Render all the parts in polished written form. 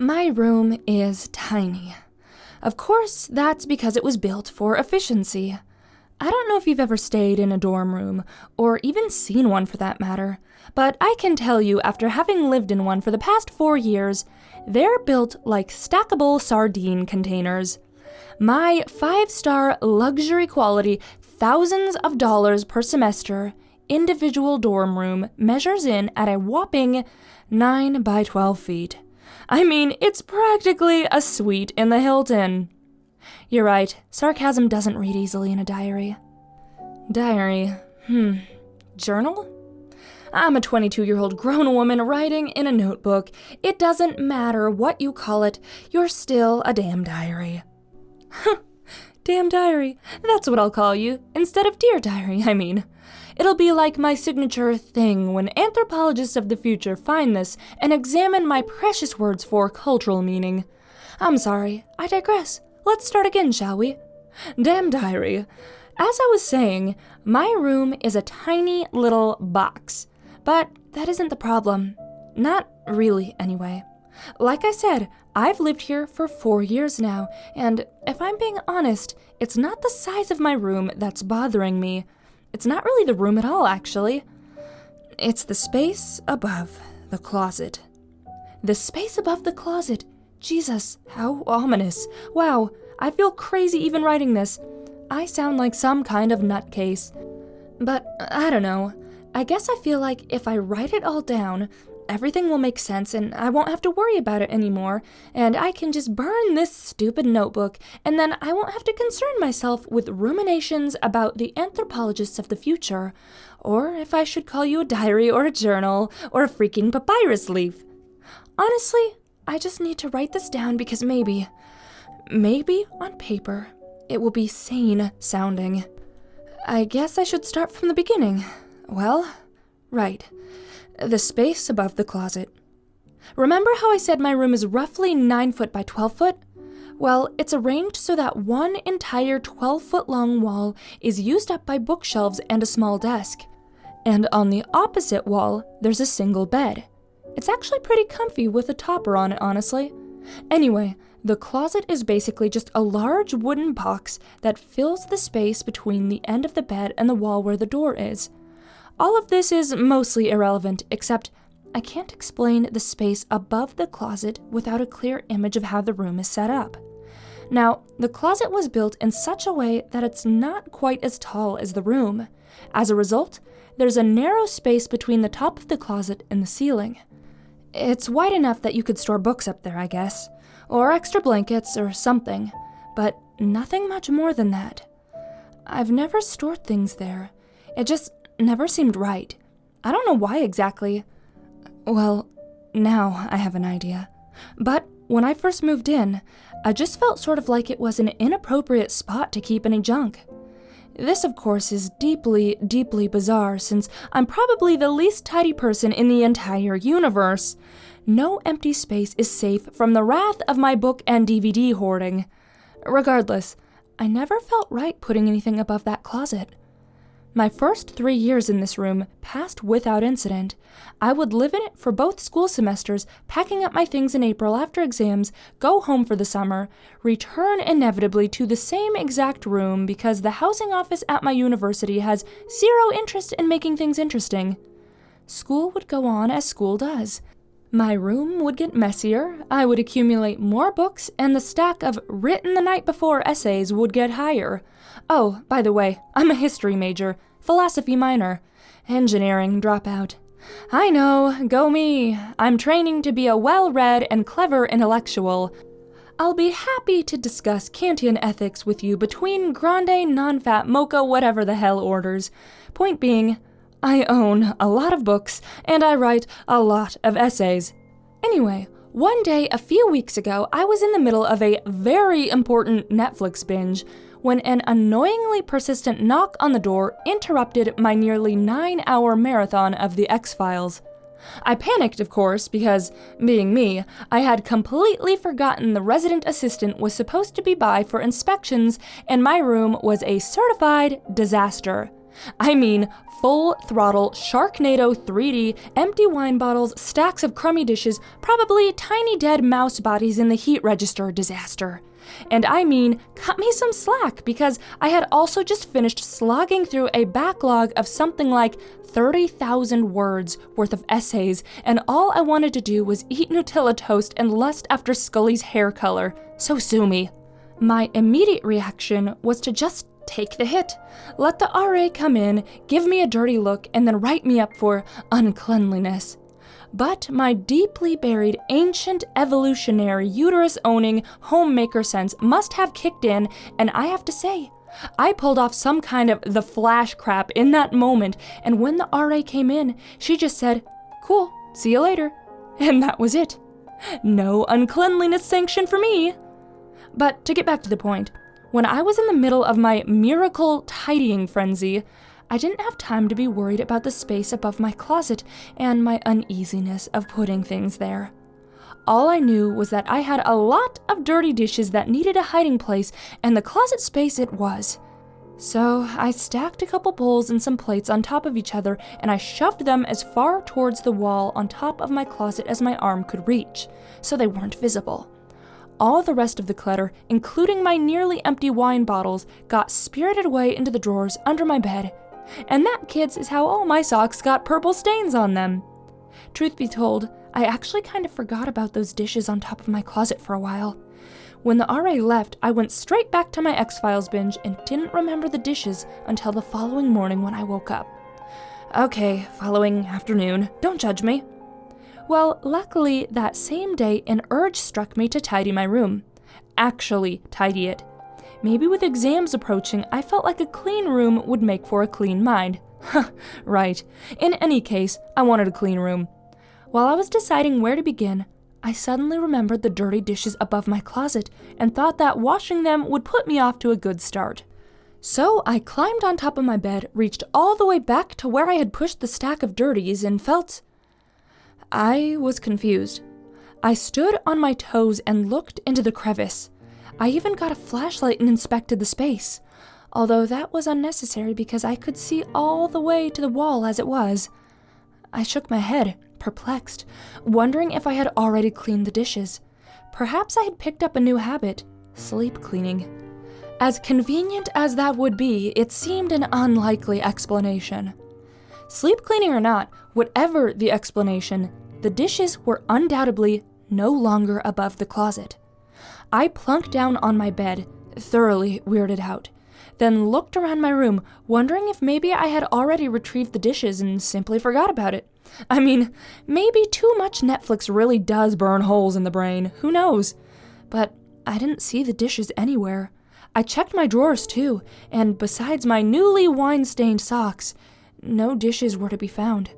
My room is tiny. Of course, that's because it was built for efficiency. I don't know if you've ever stayed in a dorm room, or even seen one for that matter, but I can tell you after having lived in one for the past 4 years, they're built like stackable sardine containers. My 5-star luxury quality, thousands of dollars per semester, individual dorm room measures in at a whopping 9 by 12 feet. I mean, it's practically a suite in the Hilton. You're right, sarcasm doesn't read easily in a diary. Diary, journal? I'm a 22-year-old grown woman writing in a notebook. It doesn't matter what you call it, you're still a damn diary. Damn diary, that's what I'll call you, instead of dear diary, I mean. It'll be like my signature thing when anthropologists of the future find this and examine my precious words for cultural meaning. I'm sorry, I digress. Let's start again, shall we? Damn diary. As I was saying, my room is a tiny little box. But that isn't the problem. Not really, anyway. Like I said, I've lived here for 4 years now, and if I'm being honest, it's not the size of my room that's bothering me. It's not really the room at all, actually. It's the space above the closet. The space above the closet. Jesus, how ominous. Wow, I feel crazy even writing this. I sound like some kind of nutcase. But I don't know. I guess I feel like if I write it all down, everything will make sense and I won't have to worry about it anymore, and I can just burn this stupid notebook, and then I won't have to concern myself with ruminations about the anthropologists of the future, or if I should call you a diary or a journal or a freaking papyrus leaf. Honestly, I just need to write this down because maybe on paper, it will be sane sounding. I guess I should start from the beginning. Well, right. The space above the closet. Remember how I said my room is roughly 9 foot by 12 foot? Well, it's arranged so that one entire 12-foot long wall is used up by bookshelves and a small desk. And on the opposite wall, there's a single bed. It's actually pretty comfy with a topper on it, honestly. Anyway, the closet is basically just a large wooden box that fills the space between the end of the bed and the wall where the door is. All of this is mostly irrelevant, except I can't explain the space above the closet without a clear image of how the room is set up. Now, the closet was built in such a way that it's not quite as tall as the room. As a result, there's a narrow space between the top of the closet and the ceiling. It's wide enough that you could store books up there, I guess, or extra blankets or something, but nothing much more than that. I've never stored things there. It just never seemed right. I don't know why exactly. Well, now I have an idea. But when I first moved in, I just felt sort of like it was an inappropriate spot to keep any junk. This, of course, is deeply, deeply bizarre since I'm probably the least tidy person in the entire universe. No empty space is safe from the wrath of my book and DVD hoarding. Regardless, I never felt right putting anything above that closet. My first 3 years in this room passed without incident. I would live in it for both school semesters, packing up my things in April after exams, go home for the summer, return inevitably to the same exact room because the housing office at my university has zero interest in making things interesting. School would go on as school does. My room would get messier, I would accumulate more books, and the stack of written the night before essays would get higher. Oh, by the way, I'm a history major, philosophy minor, engineering dropout. I know, go me. I'm training to be a well-read and clever intellectual. I'll be happy to discuss Kantian ethics with you between grande, non-fat, mocha, whatever the hell orders. Point being, I own a lot of books, and I write a lot of essays. Anyway, one day a few weeks ago, I was in the middle of a very important Netflix binge when an annoyingly persistent knock on the door interrupted my nearly 9-hour marathon of The X-Files. I panicked, of course, because, being me, I had completely forgotten the resident assistant was supposed to be by for inspections, and my room was a certified disaster. I mean, full throttle, Sharknado 3D, empty wine bottles, stacks of crummy dishes, probably tiny dead mouse bodies in the heat register disaster. And I mean, cut me some slack, because I had also just finished slogging through a backlog of something like 30,000 words worth of essays, and all I wanted to do was eat Nutella toast and lust after Scully's hair color, so sue me. My immediate reaction was to just take the hit, let the RA come in, give me a dirty look, and then write me up for uncleanliness. But my deeply buried, ancient, evolutionary, uterus-owning homemaker sense must have kicked in, and I have to say, I pulled off some kind of the Flash crap in that moment, and when the RA came in, she just said, "Cool, see you later." And that was it. No uncleanliness sanction for me. But to get back to the point, when I was in the middle of my miracle tidying frenzy, I didn't have time to be worried about the space above my closet and my uneasiness of putting things there. All I knew was that I had a lot of dirty dishes that needed a hiding place, and the closet space it was. So I stacked a couple bowls and some plates on top of each other, and I shoved them as far towards the wall on top of my closet as my arm could reach, so they weren't visible. All the rest of the clutter, including my nearly empty wine bottles, got spirited away into the drawers under my bed. And that, kids, is how all my socks got purple stains on them. Truth be told, I actually kind of forgot about those dishes on top of my closet for a while. When the RA left, I went straight back to my X-Files binge and didn't remember the dishes until the following morning when I woke up. Okay, following afternoon, don't judge me. Well, luckily, that same day, an urge struck me to tidy my room. Actually, tidy it. Maybe with exams approaching, I felt like a clean room would make for a clean mind. Huh, right. In any case, I wanted a clean room. While I was deciding where to begin, I suddenly remembered the dirty dishes above my closet and thought that washing them would put me off to a good start. So I climbed on top of my bed, reached all the way back to where I had pushed the stack of dirties, and felt... I was confused. I stood on my toes and looked into the crevice. I even got a flashlight and inspected the space, although that was unnecessary because I could see all the way to the wall as it was. I shook my head, perplexed, wondering if I had already cleaned the dishes. Perhaps I had picked up a new habit, sleep cleaning. As convenient as that would be, it seemed an unlikely explanation. Sleep cleaning or not, whatever the explanation, the dishes were undoubtedly no longer above the closet. I plunked down on my bed, thoroughly weirded out, then looked around my room, wondering if maybe I had already retrieved the dishes and simply forgot about it. I mean, maybe too much Netflix really does burn holes in the brain, who knows? But I didn't see the dishes anywhere. I checked my drawers too, and besides my newly wine-stained socks, no dishes were to be found.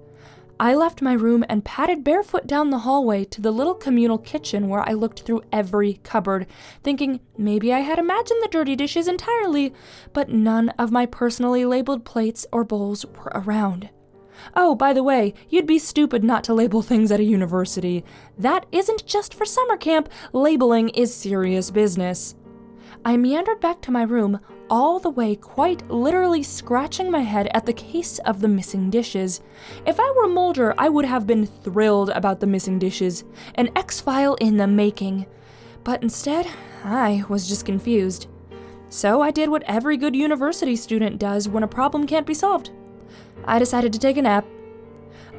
I left my room and padded barefoot down the hallway to the little communal kitchen where I looked through every cupboard, thinking maybe I had imagined the dirty dishes entirely, but none of my personally labeled plates or bowls were around. Oh, by the way, you'd be stupid not to label things at a university. That isn't just for summer camp. Labeling is serious business. I meandered back to my room, all the way quite literally scratching my head at the case of the missing dishes. If I were Mulder, I would have been thrilled about the missing dishes, an X-File in the making. But instead, I was just confused. So I did what every good university student does when a problem can't be solved. I decided to take a nap.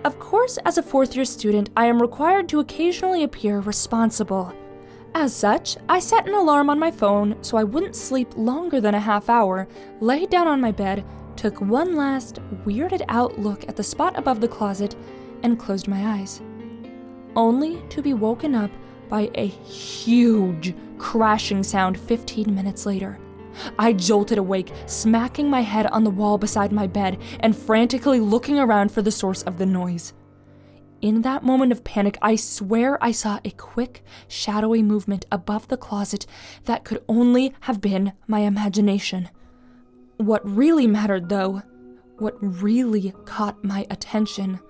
Of course, as a fourth-year student, I am required to occasionally appear responsible. As such, I set an alarm on my phone so I wouldn't sleep longer than a half hour, laid down on my bed, took one last weirded out look at the spot above the closet, and closed my eyes. Only to be woken up by a huge crashing sound 15 minutes later. I jolted awake, smacking my head on the wall beside my bed and frantically looking around for the source of the noise. In that moment of panic, I swear I saw a quick, shadowy movement above the closet that could only have been my imagination. What really mattered, though, what really caught my attention,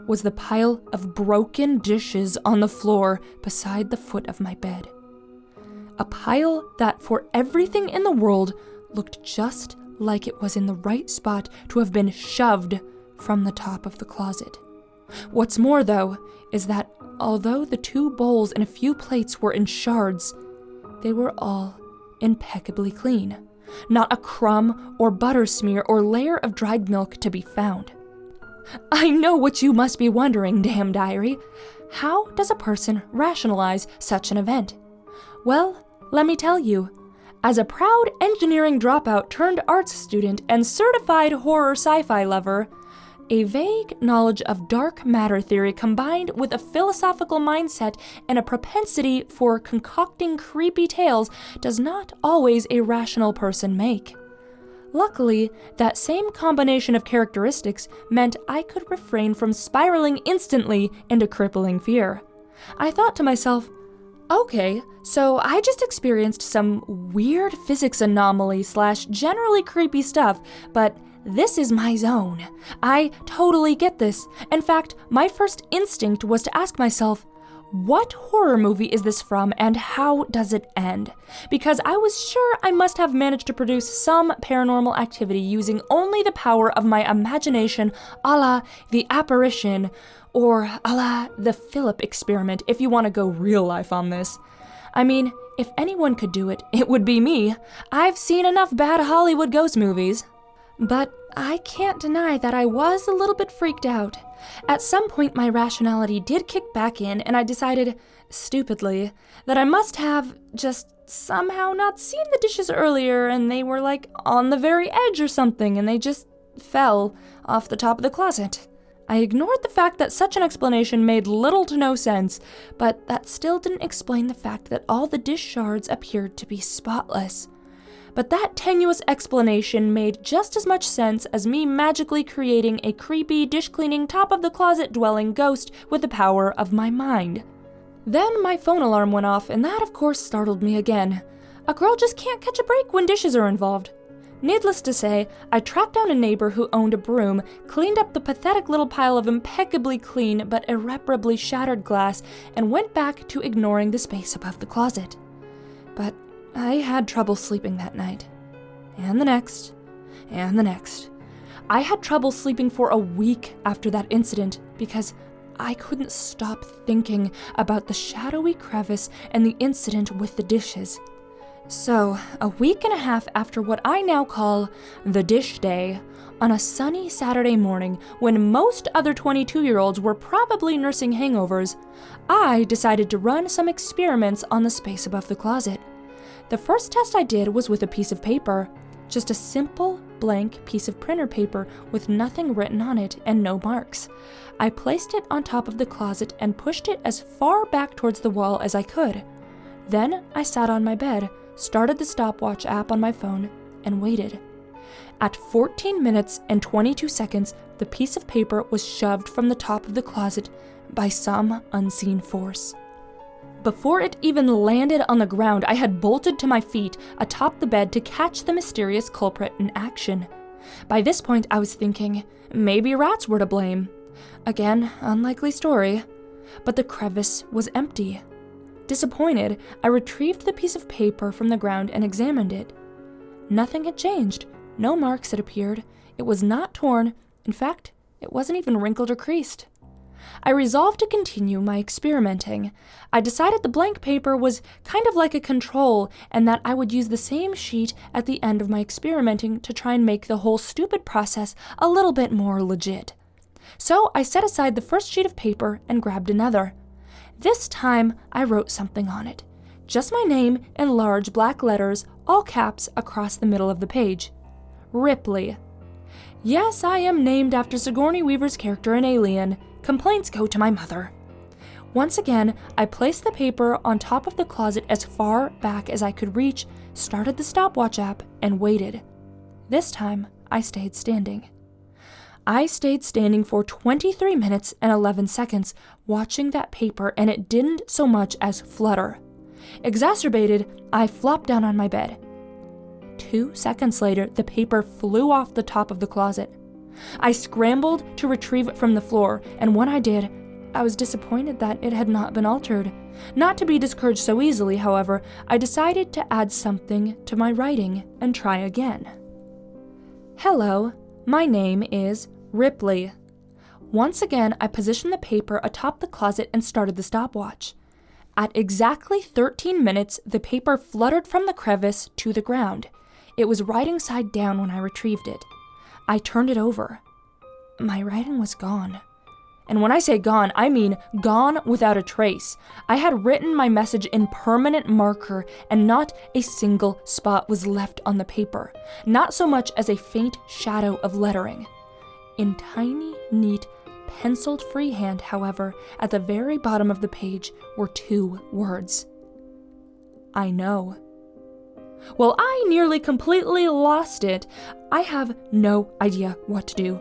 was the pile of broken dishes on the floor beside the foot of my bed. A pile that, for everything in the world, looked just like it was in the right spot to have been shoved from the top of the closet. What's more, though, is that although the 2 bowls and a few plates were in shards, they were all impeccably clean. Not a crumb or butter smear or layer of dried milk to be found. I know what you must be wondering, damn diary. How does a person rationalize such an event? Well, let me tell you. As a proud engineering dropout turned arts student and certified horror sci-fi lover, a vague knowledge of dark matter theory combined with a philosophical mindset and a propensity for concocting creepy tales does not always a rational person make. Luckily, that same combination of characteristics meant I could refrain from spiraling instantly into crippling fear. I thought to myself, okay, so I just experienced some weird physics anomaly / generally creepy stuff, but this is my zone. I totally get this. In fact, my first instinct was to ask myself, what horror movie is this from and how does it end? Because I was sure I must have managed to produce some paranormal activity using only the power of my imagination, a la The Apparition, or a la The Philip Experiment, if you want to go real life on this. I mean, if anyone could do it, it would be me. I've seen enough bad Hollywood ghost movies. But I can't deny that I was a little bit freaked out. At some point, my rationality did kick back in, and I decided, stupidly, that I must have just somehow not seen the dishes earlier, and they were like on the very edge or something, and they just fell off the top of the closet. I ignored the fact that such an explanation made little to no sense, but that still didn't explain the fact that all the dish shards appeared to be spotless. But that tenuous explanation made just as much sense as me magically creating a creepy, dish-cleaning, top-of-the-closet-dwelling ghost with the power of my mind. Then my phone alarm went off, and that, of course, startled me again. A girl just can't catch a break when dishes are involved. Needless to say, I tracked down a neighbor who owned a broom, cleaned up the pathetic little pile of impeccably clean but irreparably shattered glass, and went back to ignoring the space above the closet. But I had trouble sleeping that night. And the next. And the next. I had trouble sleeping for a week after that incident because I couldn't stop thinking about the shadowy crevice and the incident with the dishes. So, a week and a half after what I now call the dish day, on a sunny Saturday morning when most other 22-year-olds were probably nursing hangovers, I decided to run some experiments on the space above the closet. The first test I did was with a piece of paper, just a simple, blank piece of printer paper with nothing written on it and no marks. I placed it on top of the closet and pushed it as far back towards the wall as I could. Then I sat on my bed, started the stopwatch app on my phone, and waited. At 14 minutes and 22 seconds, the piece of paper was shoved from the top of the closet by some unseen force. Before it even landed on the ground, I had bolted to my feet atop the bed to catch the mysterious culprit in action. By this point, I was thinking, maybe rats were to blame. Again, unlikely story. But the crevice was empty. Disappointed, I retrieved the piece of paper from the ground and examined it. Nothing had changed. No marks had appeared. It was not torn. In fact, it wasn't even wrinkled or creased. I resolved to continue my experimenting. I decided the blank paper was kind of like a control and that I would use the same sheet at the end of my experimenting to try and make the whole stupid process a little bit more legit. So I set aside the first sheet of paper and grabbed another. This time I wrote something on it. Just my name in large black letters, all caps across the middle of the page. Ripley. Yes, I am named after Sigourney Weaver's character in Alien. Complaints go to my mother. Once again, I placed the paper on top of the closet as far back as I could reach, started the stopwatch app, and waited. This time, I stayed standing. I stayed standing for 23 minutes and 11 seconds, watching that paper, and it didn't so much as flutter. Exacerbated, I flopped down on my bed. 2 seconds later, the paper flew off the top of the closet. I scrambled to retrieve it from the floor, and when I did, I was disappointed that it had not been altered. Not to be discouraged so easily, however, I decided to add something to my writing and try again. Hello, my name is Ripley. Once again, I positioned the paper atop the closet and started the stopwatch. At exactly 13 minutes, the paper fluttered from the crevice to the ground. It was writing side down when I retrieved it. I turned it over. My writing was gone. And when I say gone, I mean gone without a trace. I had written my message in permanent marker, and not a single spot was left on the paper, not so much as a faint shadow of lettering. In tiny, neat, penciled freehand, however, at the very bottom of the page were 2 words. I know. Well, I nearly completely lost it. I have no idea what to do.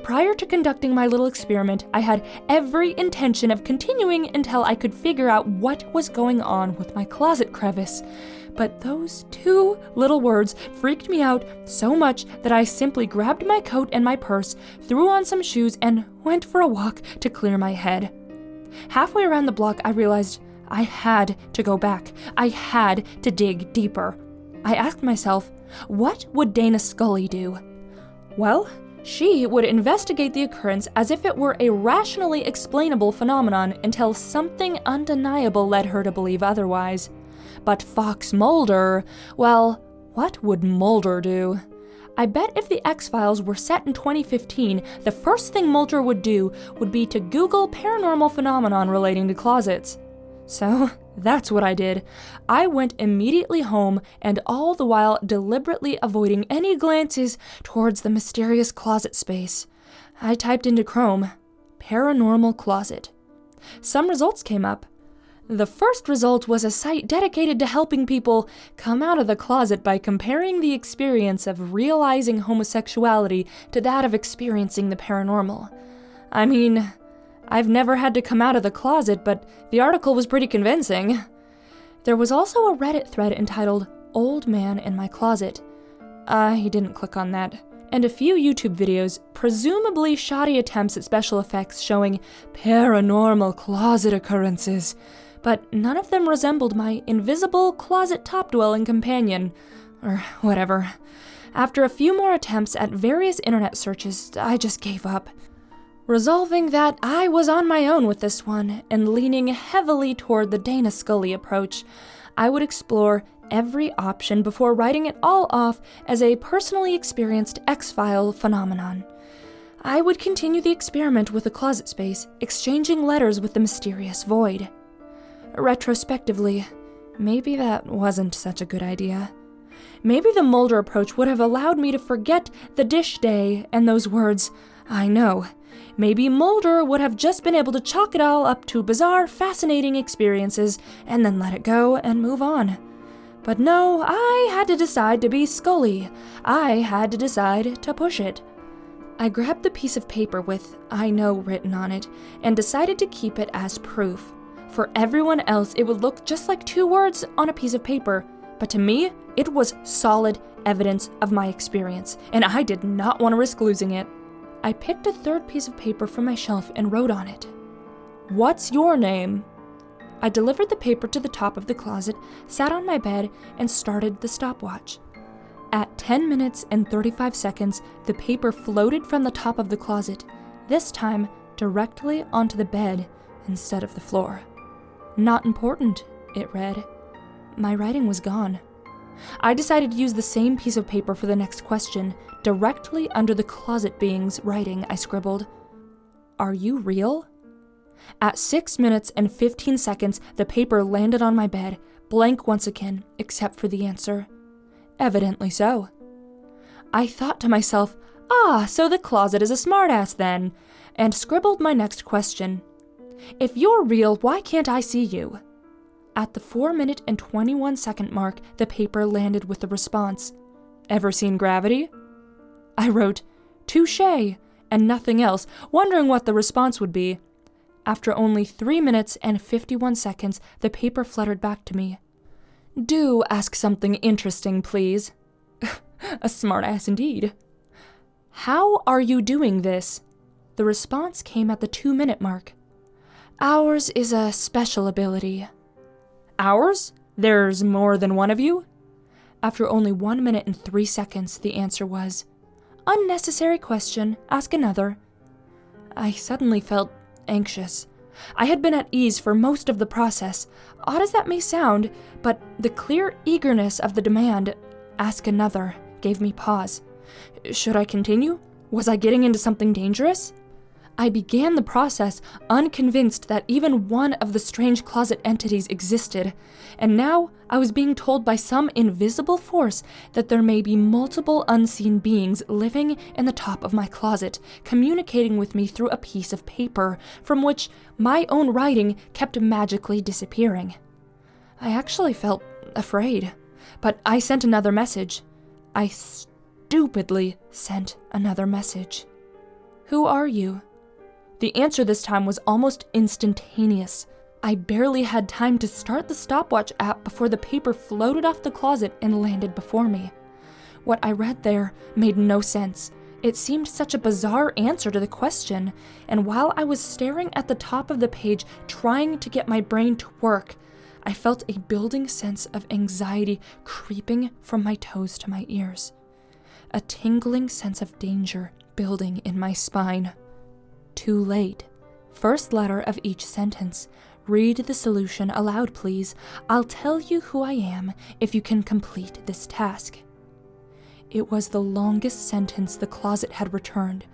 Prior to conducting my little experiment, I had every intention of continuing until I could figure out what was going on with my closet crevice. But those 2 little words freaked me out so much that I simply grabbed my coat and my purse, threw on some shoes, and went for a walk to clear my head. Halfway around the block, I realized I had to go back. I had to dig deeper. I asked myself, what would Dana Scully do? Well, she would investigate the occurrence as if it were a rationally explainable phenomenon until something undeniable led her to believe otherwise. But Fox Mulder, well, what would Mulder do? I bet if the X-Files were set in 2015, the first thing Mulder would do would be to Google paranormal phenomenon relating to closets. So that's what I did. I went immediately home, and all the while deliberately avoiding any glances towards the mysterious closet space. I typed into Chrome, paranormal closet. Some results came up. The first result was a site dedicated to helping people come out of the closet by comparing the experience of realizing homosexuality to that of experiencing the paranormal. I mean, I've never had to come out of the closet, but the article was pretty convincing. There was also a Reddit thread entitled, Old Man in My Closet. I didn't click on that. And a few YouTube videos, presumably shoddy attempts at special effects showing paranormal closet occurrences, but none of them resembled my invisible closet top-dwelling companion, or whatever. After a few more attempts at various internet searches, I just gave up. Resolving that I was on my own with this one, and leaning heavily toward the Dana Scully approach, I would explore every option before writing it all off as a personally experienced X-File phenomenon. I would continue the experiment with the closet space, exchanging letters with the mysterious void. Retrospectively, maybe that wasn't such a good idea. Maybe the Mulder approach would have allowed me to forget the dish day and those words, I know. Maybe Mulder would have just been able to chalk it all up to bizarre, fascinating experiences and then let it go and move on. But no, I had to decide to be Scully. I had to decide to push it. I grabbed the piece of paper with I know written on it and decided to keep it as proof. For everyone else, it would look just like 2 words on a piece of paper, but to me, it was solid evidence of my experience, and I did not want to risk losing it. I picked a 3rd piece of paper from my shelf and wrote on it, "What's your name?" I delivered the paper to the top of the closet, sat on my bed, and started the stopwatch. At 10 minutes and 35 seconds, the paper floated from the top of the closet, this time directly onto the bed instead of the floor. Not important, it read. My writing was gone. I decided to use the same piece of paper for the next question. Directly under the closet being's writing, I scribbled, "Are you real?" At 6 minutes and 15 seconds, the paper landed on my bed, blank once again, except for the answer. Evidently so. I thought to myself, so the closet is a smartass then, and scribbled my next question. "If you're real, why can't I see you?" At the 4-minute and 21-second mark, the paper landed with the response, "Ever seen Gravity?" I wrote, "Touche," and nothing else, wondering what the response would be. After only 3 minutes and 51 seconds, the paper fluttered back to me. "Do ask something interesting, please." A smartass indeed. "How are you doing this?" The response came at the 2-minute mark. "Ours is a special ability." "Ours? There's more than one of you?" After only 1 minute and 3 seconds, the answer was, Unnecessary question, ask another. I suddenly felt anxious. I had been at ease for most of the process, odd as that may sound, but the clear eagerness of the demand, ask another, gave me pause. Should I continue? Was I getting into something dangerous? I began the process unconvinced that even one of the strange closet entities existed, and now I was being told by some invisible force that there may be multiple unseen beings living in the top of my closet, communicating with me through a piece of paper, from which my own writing kept magically disappearing. I actually felt afraid, but I sent another message. I stupidly sent another message. Who are you? The answer this time was almost instantaneous. I barely had time to start the stopwatch app before the paper floated off the closet and landed before me. What I read there made no sense. It seemed such a bizarre answer to the question, and while I was staring at the top of the page trying to get my brain to work, I felt a building sense of anxiety creeping from my toes to my ears. A tingling sense of danger building in my spine. Too late. First letter of each sentence. Read the solution aloud, please. I'll tell you who I am if you can complete this task. It was the longest sentence the closet had returned.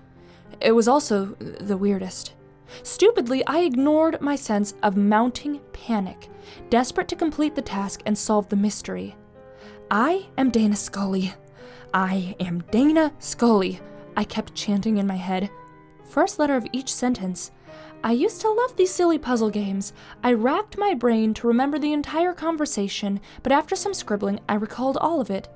It was also the weirdest. Stupidly, I ignored my sense of mounting panic, desperate to complete the task and solve the mystery. I am Dana Scully. I am Dana Scully, I kept chanting in my head. First letter of each sentence. I used to love these silly puzzle games. I racked my brain to remember the entire conversation, but after some scribbling, I recalled all of it.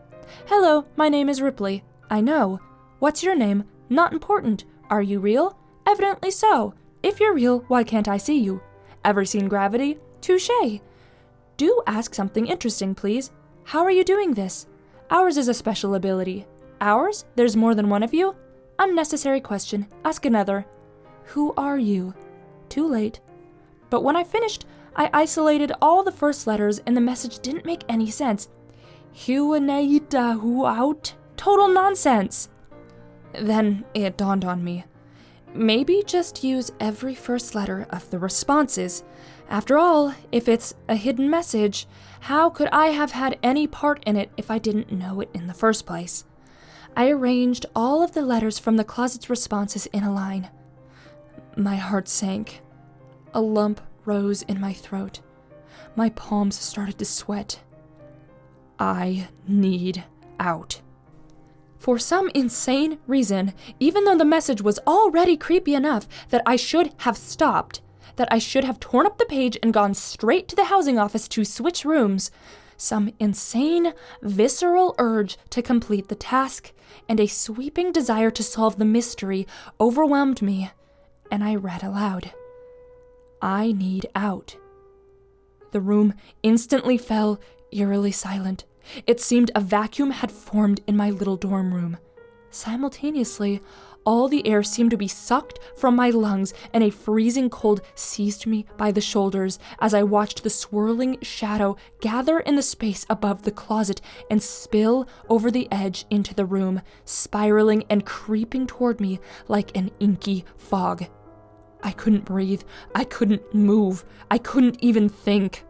Hello, my name is Ripley. I know. What's your name? Not important. Are you real? Evidently so. If you're real, why can't I see you? Ever seen Gravity? Touche. Do ask something interesting, please. How are you doing this? Ours is a special ability. Ours? There's more than one of you? Unnecessary question. Ask another. Who are you? Too late. But when I finished, I isolated all the first letters and the message didn't make any sense. Huanaita who out? Total nonsense. Then it dawned on me. Maybe just use every first letter of the responses. After all, if it's a hidden message, how could I have had any part in it if I didn't know it in the first place? I arranged all of the letters from the closet's responses in a line. My heart sank. A lump rose in my throat. My palms started to sweat. I need out. For some insane reason, even though the message was already creepy enough that I should have stopped, that I should have torn up the page and gone straight to the housing office to switch rooms, some insane, visceral urge to complete the task and a sweeping desire to solve the mystery overwhelmed me, and I read aloud. I need out. The room instantly fell eerily silent. It seemed a vacuum had formed in my little dorm room. Simultaneously, all the air seemed to be sucked from my lungs, and a freezing cold seized me by the shoulders as I watched the swirling shadow gather in the space above the closet and spill over the edge into the room, spiraling and creeping toward me like an inky fog. I couldn't breathe. I couldn't move. I couldn't even think.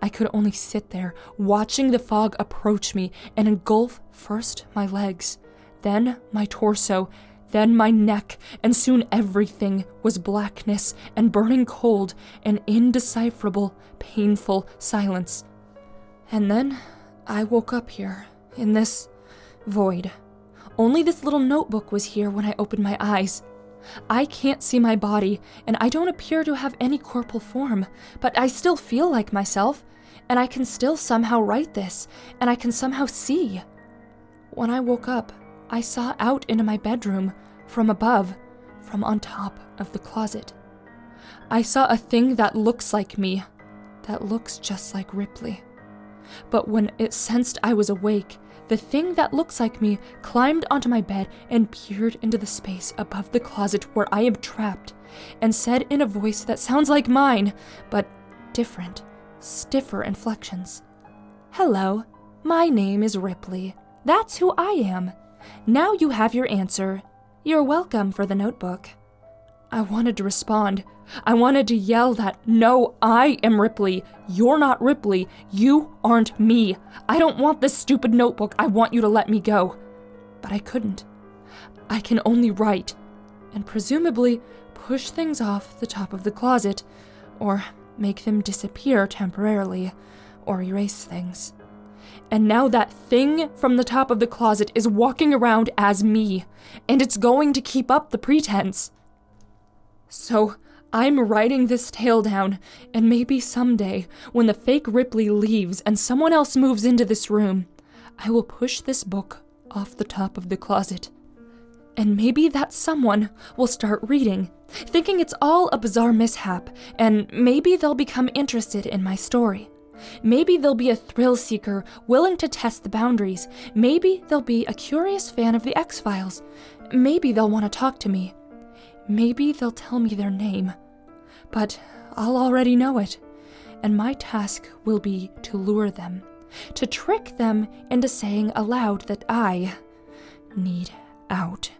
I could only sit there, watching the fog approach me and engulf first my legs, then my torso, then my neck, and soon everything was blackness and burning cold and indecipherable, painful silence. And then I woke up here, in this void. Only this little notebook was here when I opened my eyes. I can't see my body, and I don't appear to have any corporal form, but I still feel like myself, and I can still somehow write this, and I can somehow see. When I woke up, I saw out into my bedroom, from above, from on top of the closet. I saw a thing that looks like me, that looks just like Ripley. But when it sensed I was awake, the thing that looks like me climbed onto my bed and peered into the space above the closet where I am trapped, and said in a voice that sounds like mine, but different, stiffer inflections. Hello, my name is Ripley. That's who I am. Now you have your answer. You're welcome for the notebook. I wanted to respond. I wanted to yell that, no, I am Ripley. You're not Ripley. You aren't me. I don't want this stupid notebook. I want you to let me go. But I couldn't. I can only write, and presumably push things off the top of the closet, or make them disappear temporarily, or erase things. And now that thing from the top of the closet is walking around as me, and it's going to keep up the pretense. So I'm writing this tale down, and maybe someday, when the fake Ripley leaves and someone else moves into this room, I will push this book off the top of the closet. And maybe that someone will start reading, thinking it's all a bizarre mishap, and maybe they'll become interested in my story. Maybe they'll be a thrill seeker willing to test the boundaries. Maybe they'll be a curious fan of the X-Files. Maybe they'll want to talk to me. Maybe they'll tell me their name. But I'll already know it, and my task will be to lure them, to trick them into saying aloud that I need out.